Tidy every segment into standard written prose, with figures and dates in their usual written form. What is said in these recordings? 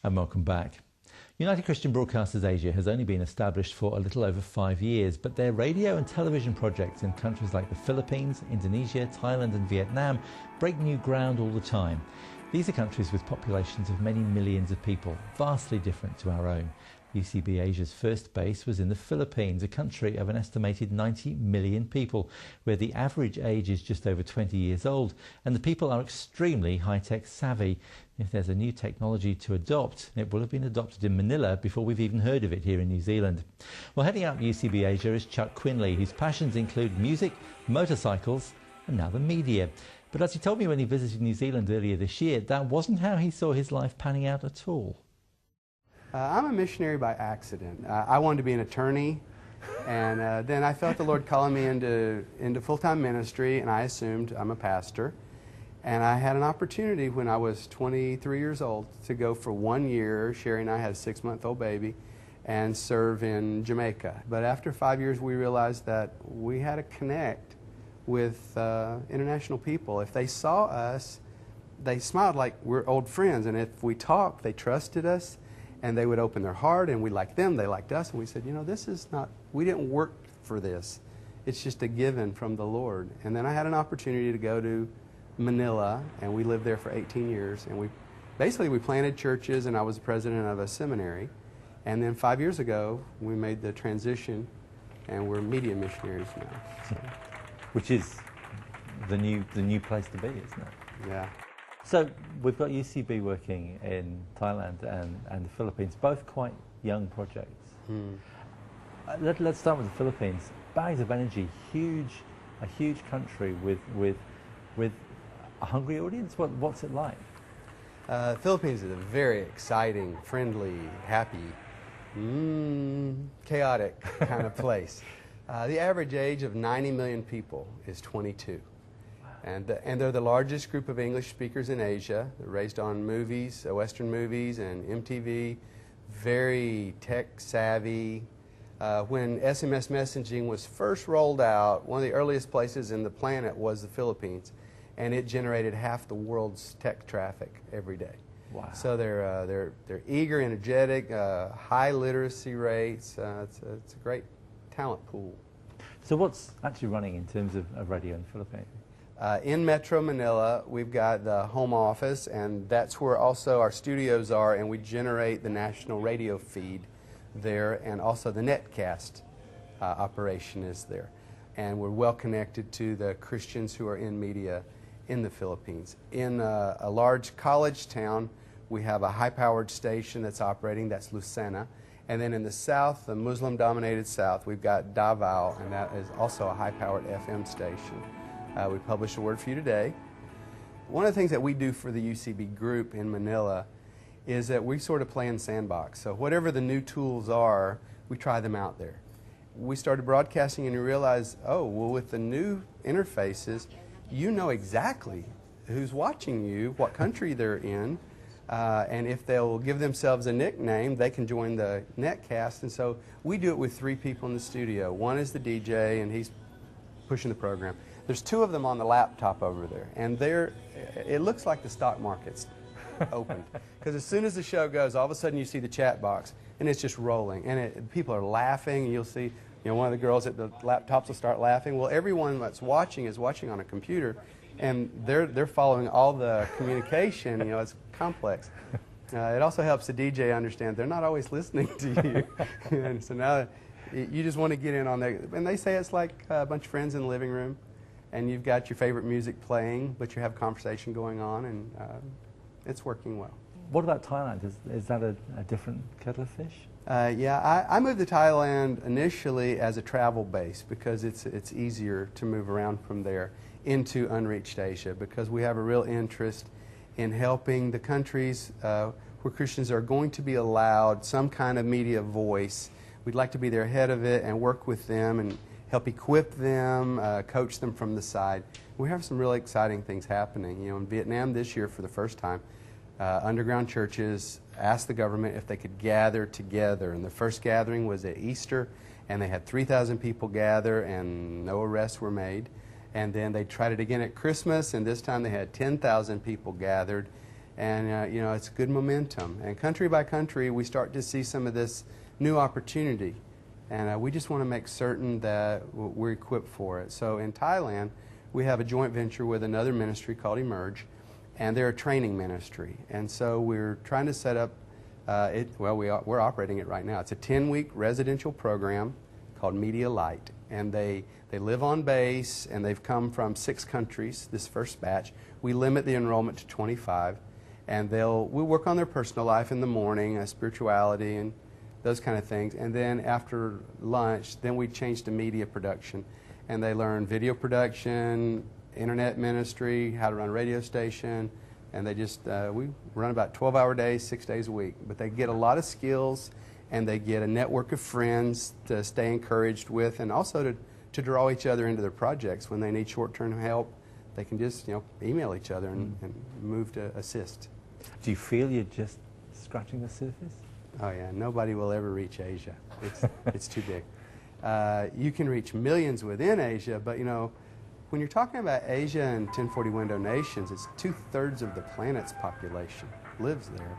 And welcome back. United Christian Broadcasters Asia has only been established for a little over 5 years, but their radio and television projects in countries like the Philippines, Indonesia, Thailand and Vietnam break new ground all the time. These are countries with populations of many millions of people, vastly different to our own. UCB Asia's first base was in the Philippines, a country of an estimated 90 million people, where the average age is just over 20 years old, and the people are extremely high-tech savvy. If there's a new technology to adopt, it will have been adopted in Manila before we've even heard of it here in New Zealand. Well, heading up UCB Asia is Chuck Quinley, whose passions include music, motorcycles, and now the media. But as he told me when he visited New Zealand earlier this year, that wasn't how he saw his life panning out at all. I'm a missionary by accident. I wanted to be an attorney, and then I felt the Lord calling me into full-time ministry, and I assumed I'm a pastor. And I had an opportunity when I was 23 years old to go for 1 year. Sherry and I had a 6-month-old baby, and serve in Jamaica. But after 5 years, we realized that we had to connect with international people. If they saw us, they smiled like we're old friends, and if we talked, they trusted us. And they would open their heart, and we liked them, they liked us, and we said, you know, this is not, we didn't work for this. It's just a given from the Lord. And then I had an opportunity to go to Manila, and we lived there for 18 years, and we planted churches, and I was the president of a seminary. And then 5 years ago, we made the transition, and we're media missionaries now. So. Which is the new place to be, isn't it? Yeah. So we've got UCB working in Thailand and the Philippines, both quite young projects. Let's start with the Philippines. Bags of energy, a huge country with a hungry audience. What's it like? Philippines is a very exciting, friendly, happy, chaotic kind of place. The average age of 90 million people is 22. And they're the largest group of English speakers in Asia. They're raised on movies, Western movies and MTV, very tech savvy. When SMS messaging was first rolled out, one of the earliest places in the planet was the Philippines, and it generated half the world's tech traffic every day. Wow. So they're eager, energetic, high literacy rates. It's a great talent pool. So what's actually running in terms of radio in the Philippines? In Metro Manila, we've got the home office, and that's where also our studios are, and we generate the national radio feed there, and also the netcast operation is there. And we're well connected to the Christians who are in media in the Philippines. In a large college town, we have a high-powered station that's operating, that's Lucena. And then in the south, the Muslim-dominated south, we've got Davao, and that is also a high-powered FM station. We published a word for you today. One of the things that we do for the UCB group in Manila is that we sort of play in sandbox. So whatever the new tools are, we try them out there. We started broadcasting and we realized, oh, well, with the new interfaces, you know exactly who's watching you, what country they're in, and if they'll give themselves a nickname, they can join the netcast. And so we do it with 3 people in the studio. One is the DJ, and he's pushing the program. There's 2 of them on the laptop over there, and it looks like the stock market's opened. Because as soon as the show goes, all of a sudden you see the chat box, and it's just rolling, and people are laughing, and you'll see, you know, one of the girls at the laptops will start laughing. Well, everyone that's watching is watching on a computer, and they're following all the communication. You know, it's complex. It also helps the DJ understand they're not always listening to you, and so now you just want to get in on there. And they say it's like a bunch of friends in the living room, and you've got your favorite music playing, but you have conversation going on, and it's working well. What about Thailand? Is that a different kettle of fish? Yeah, I moved to Thailand initially as a travel base because it's easier to move around from there into unreached Asia, because we have a real interest in helping the countries where Christians are going to be allowed some kind of media voice. We'd like to be there ahead of it and work with them and help equip them, coach them from the side. We have some really exciting things happening. You know, in Vietnam this year, for the first time, underground churches asked the government if they could gather together. And the first gathering was at Easter, and they had 3,000 people gather, and no arrests were made. And then they tried it again at Christmas, and this time they had 10,000 people gathered. And you know, it's good momentum. And country by country, we start to see some of this new opportunity. And we just want to make certain that we're equipped for it. So in Thailand, we have a joint venture with another ministry called Emerge, and they're a training ministry. And so we're trying to set up, we're operating it right now. It's a 10-week residential program called Media Light. And they live on base, and they've come from 6 countries, this first batch. We limit the enrollment to 25. And we work on their personal life in the morning, spirituality, and those kind of things. And then after lunch, then we change to media production. And they learn video production, internet ministry, how to run a radio station. And they just, we run about 12-hour days, 6 days a week. But they get a lot of skills, and they get a network of friends to stay encouraged with, and also to draw each other into their projects. When they need short-term help, they can just, you know, email each other and move to assist. Do you feel you're just scratching the surface? Oh yeah, nobody will ever reach Asia. It's too big. You can reach millions within Asia, but you know, when you're talking about Asia and 1040 window nations, it's 2/3 of the planet's population lives there.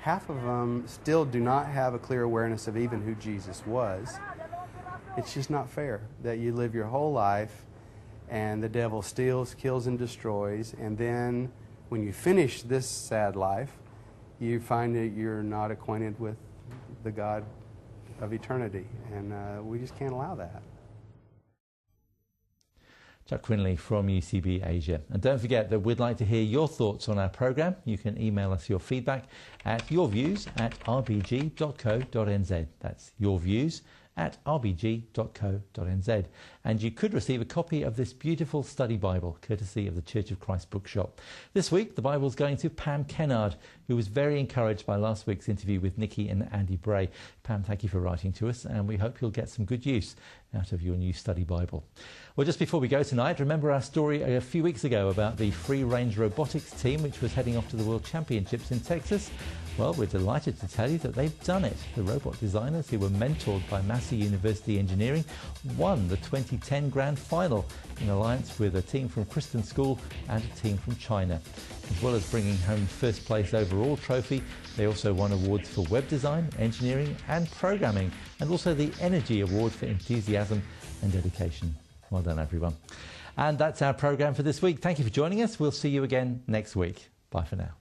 Half of them still do not have a clear awareness of even who Jesus was. It's just not fair that you live your whole life and the devil steals, kills, and destroys, and then when you finish this sad life, you find that you're not acquainted with the God of eternity, and we just can't allow that. Chuck Quinley from UCB Asia. And don't forget that we'd like to hear your thoughts on our programme. You can email us your feedback at yourviews@rbg.co.nz. That's yourviews@rbg.co.nz. And you could receive a copy of this beautiful study Bible, courtesy of the Church of Christ bookshop. This week, the Bible's going to Pam Kennard, who was very encouraged by last week's interview with Nikki and Andy Bray. Pam, thank you for writing to us, and we hope you'll get some good use out of your new study Bible. Well, just before we go tonight, remember our story a few weeks ago about the free-range robotics team which was heading off to the World Championships in Texas? Well, we're delighted to tell you that they've done it. The robot designers, who were mentored by Massey University Engineering, won the 2010 Grand Final in alliance with a team from Kristen School and a team from China. As well as bringing home first place overall trophy, they also won awards for web design, engineering and programming, and also the Energy Award for enthusiasm and dedication. Well done, everyone. And that's our programme for this week. Thank you for joining us. We'll see you again next week. Bye for now.